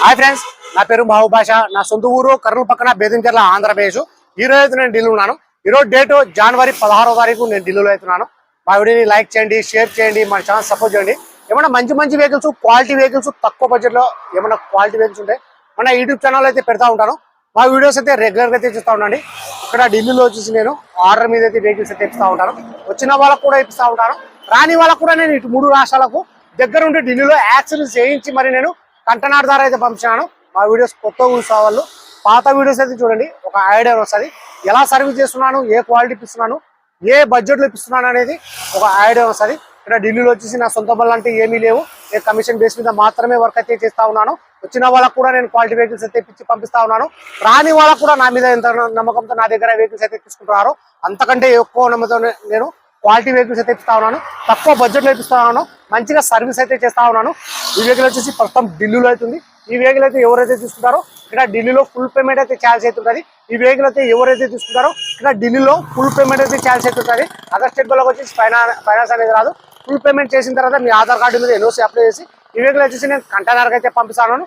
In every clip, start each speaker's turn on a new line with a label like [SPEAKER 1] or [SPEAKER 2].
[SPEAKER 1] Hi friends, నా పేరు మహబూబ్ బాషా. నా సొంత ఊరు కర్నూలు పక్కన బేదంచెర్ల, ఆంధ్రప్రదేశ్. ఈ రోజు అయితే నేను ఢిల్లీ ఉన్నాను. ఈ రోజు డేట్ జనవరి 16వ తారీఖు నేను ఢిల్లీలో అవుతున్నాను. మా వీడియోని లైక్ చేయండి, షేర్ చేయండి, మన ఛానల్ సపోర్ట్ చేయండి. ఏమైనా మంచి వెహికల్స్, క్వాలిటీ వెహికల్స్, తక్కువ బడ్జెట్ లో ఏమైనా క్వాలిటీ వెహికల్స్ ఉంటే మన యూట్యూబ్ ఛానల్ అయితే పెడతా ఉంటాను. మా వీడియోస్ అయితే రెగ్యులర్ గా అయితే చూస్తూ ఉండండి. ఇక్కడ ఢిల్లీలో వచ్చేసి నేను ఆర్డర్ మీద అయితే వెహికల్స్ అయితే ఇప్పిస్తూ ఉంటాను. వచ్చిన వాళ్ళకు కూడా ఇప్పిస్తూ ఉంటాను, రాని వాళ్ళకు కూడా నేను ఇటు 3 రాష్ట్రాలకు దగ్గర ఉండి ఢిల్లీలో యాక్సిడెంట్ చేయించి మరి నేను కంటనార్ ద్వారా అయితే పంపించాను. మా వీడియోస్ కొత్త చూసే వాళ్ళు పాత వీడియోస్ అయితే చూడండి, ఒక ఐడియా వస్తుంది. ఎలా సర్వీస్ చేస్తున్నాను, ఏ క్వాలిటీ ఇప్పిస్తున్నాను, ఏ బడ్జెట్లో ఇప్పిస్తున్నాను అనేది ఒక ఐడియా వస్తుంది. ఇక్కడ ఢిల్లీలో వచ్చేసి నా సొంత పనులు అంటే ఏమీ లేవు. నేను కమిషన్ బేస్ మీద మాత్రమే వర్క్ అయితే చేస్తా ఉన్నాను. వచ్చిన వాళ్ళకు కూడా నేను క్వాలిటీ వెహికల్స్ అయితే ఇప్పించి పంపిస్తా ఉన్నాను. రాని వాళ్ళకు కూడా నా మీద ఎంత నమ్మకంతో నా దగ్గర వెహికల్స్ అయితే తీసుకుంటున్నారు, అంతకంటే ఎక్కువ నమ్మకంతో నేను క్వాలిటీ వెహికల్స్ అయితే ఇస్తా ఉన్నాను. తక్కువ బడ్జెట్లో ఇప్పిస్తా ఉన్నాను, మంచిగా సర్వీస్ అయితే చేస్తా ఉన్నాను. ఈ వెహికల్ వచ్చేసి ప్రస్తుతం ఢిల్లీలో అవుతుంది. ఈ వెహికల్ అయితే ఎవరైతే తీసుకుంటారో ఇక్కడ ఢిల్లీలో ఫుల్ పేమెంట్ అయితే ఛార్జ్ అవుతుంటుంది. ఈ వెహికల్ అయితే ఎవరైతే తీసుకుంటారో ఇక్కడ ఢిల్లీలో ఫుల్ పేమెంట్ అయితే ఛార్జ్ అవుతుంటుంది. అదర్ స్టేట్ వాళ్ళకి వచ్చేసి ఫైనాన్స్ అనేది రాదు. ఫుల్ పేమెంట్ చేసిన తర్వాత మీ ఆధార్ కార్డు మీద ఎన్ఓసి అప్లై చేసి ఈ వెహికల్ వచ్చేసి నేను కంటైనర్కి అయితే పంపిస్తాను.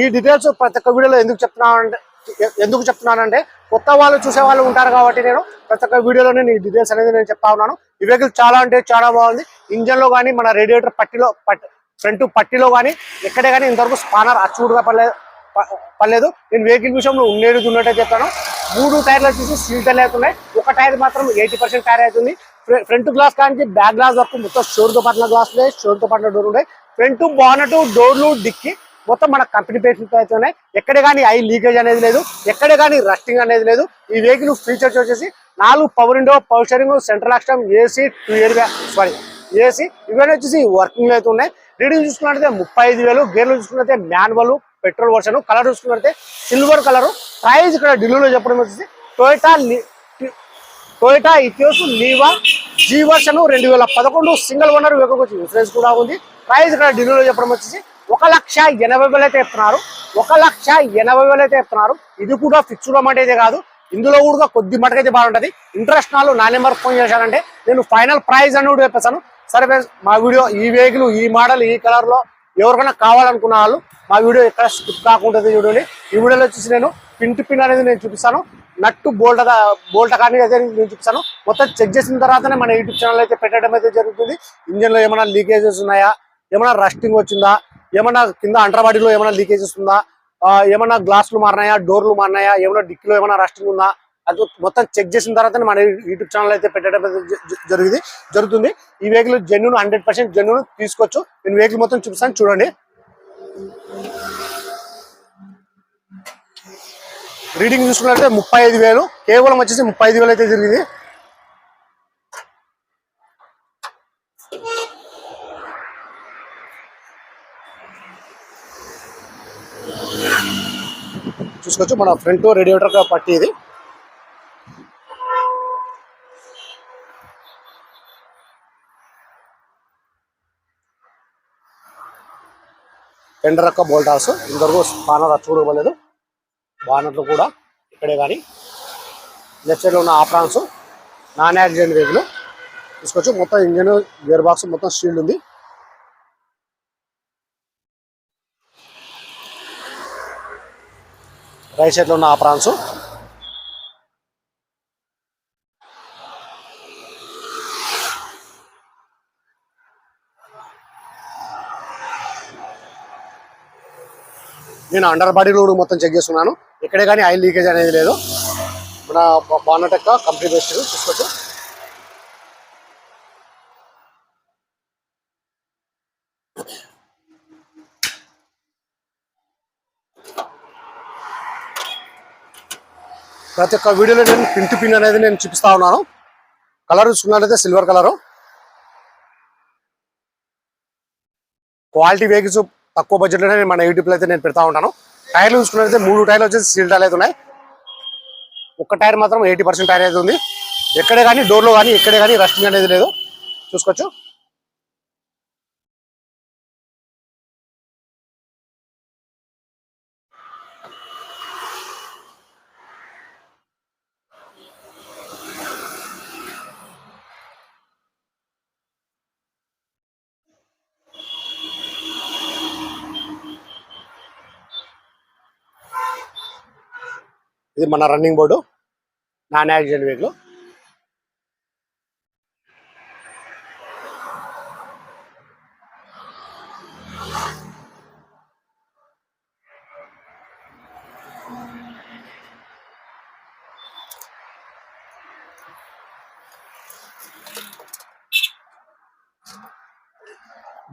[SPEAKER 1] ఈ డీటెయిల్స్ ప్రతి ఒక్క వీడియోలో ఎందుకు చెప్తున్నానంటే కొత్త వాళ్ళు చూసే వాళ్ళు ఉంటారు కాబట్టి నేను ప్రతి ఒక్క వీడియోలో నేను ఈ డీటెయిల్స్ అనేది నేను చెప్తా ఉన్నాను. ఈ వెహికల్ చాలా అంటే చాలా బాగుంది. ఇంజన్ లో కానీ, మన రేడియేటర్ ఫ్రంట్ పట్టిలో కానీ ఎక్కడే కానీ ఇంతవరకు స్పానర్ అచ్చుడుగా పర్లేదు. నేను వెహికల్ విషయంలో ఉన్నట్టే చెప్తాను. 3 టైర్లు వచ్చేసి సీల్ టైర్లు అవుతున్నాయి. ఒక టైర్ మాత్రం 80% టైర్ అవుతుంది. ఫ్రంట్ గ్లాస్ కానీ బ్యాక్ గ్లాస్ వరకు మొత్తం షోర్తో పట్టిన గ్లాస్ ఉన్నాయి, షోర్తో పట్టిన డోర్ ఉన్నాయి. ఫ్రంట్ బానెట్, డోర్లు, డిక్కి మొత్తం మన కంపెనీ పేషెంట్ అయితే ఉన్నాయి. ఎక్కడే కానీ ఐ లీకేజ్ అనేది లేదు, ఎక్కడే కానీ రస్టింగ్ అనేది లేదు. ఈ వెహికల్ ఫీచర్స్ వచ్చేసి 4 power window, power steering, central lock, AC, 2 year AC ఇవన్నీ వచ్చేసి వర్కింగ్ అయితే ఉన్నాయి. రీడింగ్ చూసుకున్నట్లయితే 35,000. గేర్లు చూసుకున్నట్లయితే మాన్యువల్ పెట్రోల్ వర్షన్. కలర్ చూసుకున్నట్లయితే సిల్వర్ కలర్. ప్రైస్ ఇక్కడ ఢిల్లీలో చెప్పడం వచ్చేసి Toyota Etios Liva G version 2011 single owner vehicle వచ్చి ఇన్సూరెన్స్ కూడా ఉంది. ప్రైస్ ఇక్కడ ఢిల్లీలో చెప్పడం వచ్చేసి 1,80,000 అయితే చెప్తున్నారు. 1,80,000 అయితే చెప్తున్నారు. ఇది కూడా ఫిక్స్డ్ అమౌంట్ అయితే కాదు, ఇందులో కూడా కొద్ది మటుకైతే బాగుంటుంది. ఇంట్రెస్ట్ నాలో నా నెంబర్ ఫోన్ చేశానంటే నేను ఫైనల్ ప్రైస్ అని కూడా చెప్పేస్తాను. సరే ఫ్రెండ్స్, మా వీడియో ఈ వెహికల్, ఈ మోడల్, ఈ కలర్ లో ఎవరికైనా కావాలనుకున్న వాళ్ళు మా వీడియో ఎక్కడ స్కిప్ కాకుండా చూడండి. ఈ వీడియోలో వచ్చేసి నేను పిన్ అనేది నేను చూపిస్తాను. నట్టు బోల్ట్ కానీ అయితే నేను చూపిస్తాను. మొత్తం చెక్ చేసిన తర్వాతనే మన యూట్యూబ్ ఛానల్ అయితే పెట్టడం అయితే జరుగుతుంది. ఇంజన్ లో ఏమైనా లీకేజెస్ ఉన్నాయా, ఏమైనా రస్టింగ్ వచ్చిందా, ఏమైనా కింద అండర్బాడీలో ఏమైనా లీకేజెస్ ఉందా, ఏమైనా గ్లాసులు మారినాయా, డోర్లు మారినాయా, ఏమైనా డిక్కీలో ఏమైనా రస్టింగ్ ఉందా, అది మొత్తం చెక్ చేసిన తర్వాత మన యూట్యూబ్ ఛానల్ అయితే పెట్టడం జరుగుతుంది. ఈ వెహికల్ జెన్యూన్ 100% జెన్యూన్ తీసుకోవచ్చు. నేను వెహికల్ మొత్తం చూపిస్తాను, చూడండి. రీడింగ్ చూసుకున్నట్లయితే 35,000, కేవలం వచ్చేసి 35,000 అయితే జరిగింది. చూసుకోవచ్చు మన ఫ్రంట్ రేడియేటర్ పట్టి ఇది. టెండర్ యొక్క బోల్టాస్ ఇంతవరకు స్పానర్ చూడలేదు. బానట్లు కూడా ఇక్కడే కానీ లెఫ్ట్ సైడ్ లో ఉన్న ఆప్రాన్స్ నాన్ యాక్సిడెంట్ వెహికల్ తీసుకోవచ్చు. మొత్తం ఇంజన్, గేర్ బాక్స్ మొత్తం స్టీల్ ఉంది. రైట్ సైడ్ లో ఉన్న ఆప్రాన్స్. నేను అండర్ బాడీ లోడ్ మొత్తం చెక్ చేస్తున్నాను, ఎక్కడే కానీ ఆయిల్ లీకేజ్ అనేది లేదు. మన బానెట్ యొక్క కంపెనీ బేస్డ్ చూసుకోవచ్చు. ప్రతి ఒక్క వీడియోలో నేను పిన్ అనేది నేను చూపిస్తా ఉన్నాను. కలర్ చూసుకున్నట్లయితే సిల్వర్ కలరు. క్వాలిటీ వెహికల్స్ తక్కువ బడ్జెట్లోనే మన యూట్యూబ్లో అయితే నేను పెడతా ఉంటాను. టైర్లు చూసుకున్నట్లయితే 3 టైర్లు వచ్చేసి సీల్ టైర్లు అయితే ఉన్నాయి. ఒక టైర్ మాత్రం 80% టైర్ అయితే ఉంది. ఎక్కడే కానీ డోర్లో కానీ ఎక్కడే కానీ రస్టింగ్ అనేది లేదు, చూసుకోవచ్చు. ఇది మన running board, non accident vehicle.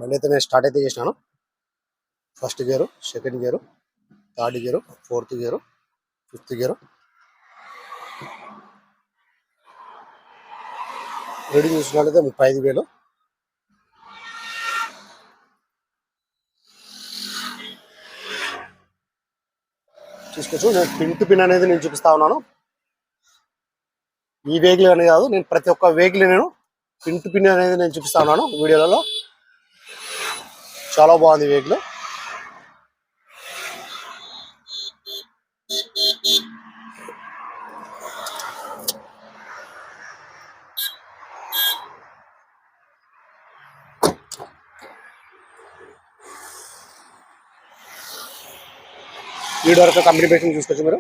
[SPEAKER 1] బండి అయితే నేను స్టార్ట్ అయితే చేసినాను. First gear, second gear, third gear, fourth gear, fifth gear. Reading చూసినట్లయితే 35,000. చూసుకోవచ్చు. నేను పిన్ టు పిన్ అనేది నేను చూపిస్తా ఉన్నాను. ఈ వెహికల్ అనేది కాదు, నేను ప్రతి ఒక్క వెహికల్ నేను పిన్ టు పిన్ అనేది నేను చూపిస్తా ఉన్నాను వీడియోలలో. చాలా బాగుంది వెహికల్. వీడియో వరకు కంపెనీ పేషెంట్ చూసుకోవచ్చు మీరు.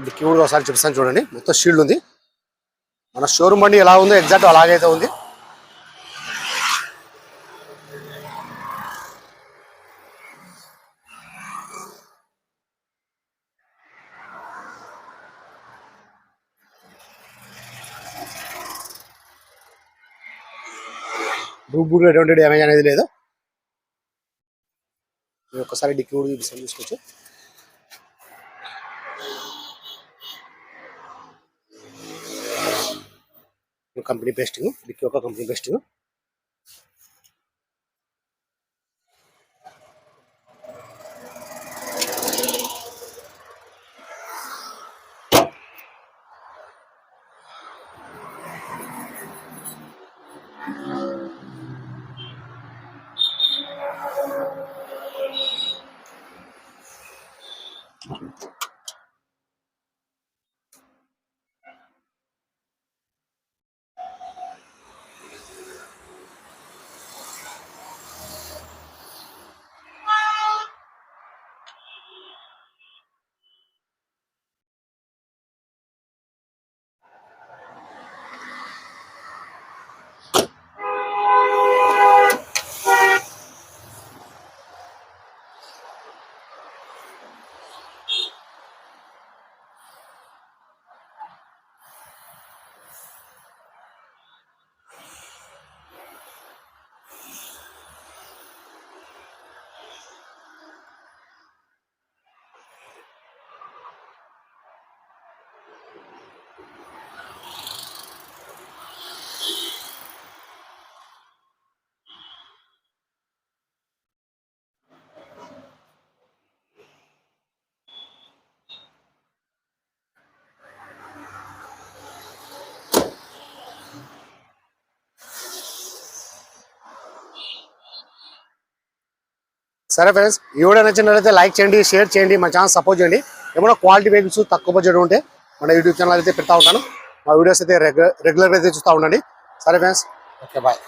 [SPEAKER 1] డిక్కీ కూడా ఒకసారి చూపిస్తాను చూడండి. మొత్తం షీల్డ్ ఉంది. మన షోరూమ్ బండి ఎలా ఉందో ఎగ్జాక్ట్ అలాగైతే ఉంది. రూబూలో ఎటువంటి డ్యామేజ్ అనేది లేదు. నేను ఒకసారి డిక్కీ కూడా చూపిస్తాను చూసుకోవచ్చు. కంపెనీ పేస్టింగ్, డిక్కీ ఒక కంపెనీ పేస్టింగ్. సరే ఫ్రెండ్స్, ఈ వీడియో నచ్చినట్లయితే లైక్ చేయండి, షేర్ చేయండి, మన ఛానల్ సపోర్ట్ చేయండి. ఏమైనా క్వాలిటీ వెహికల్స్ తక్కువ బడ్జెట్ ఉంటే మన యూట్యూబ్ ఛానల్ అయితే పెడతా ఉంటాను. మా వీడియోస్ అయితే రెగ్యులర్ అయితే చూస్తూ ఉండండి. సరే ఫ్రెండ్స్, ఓకే బాయ్.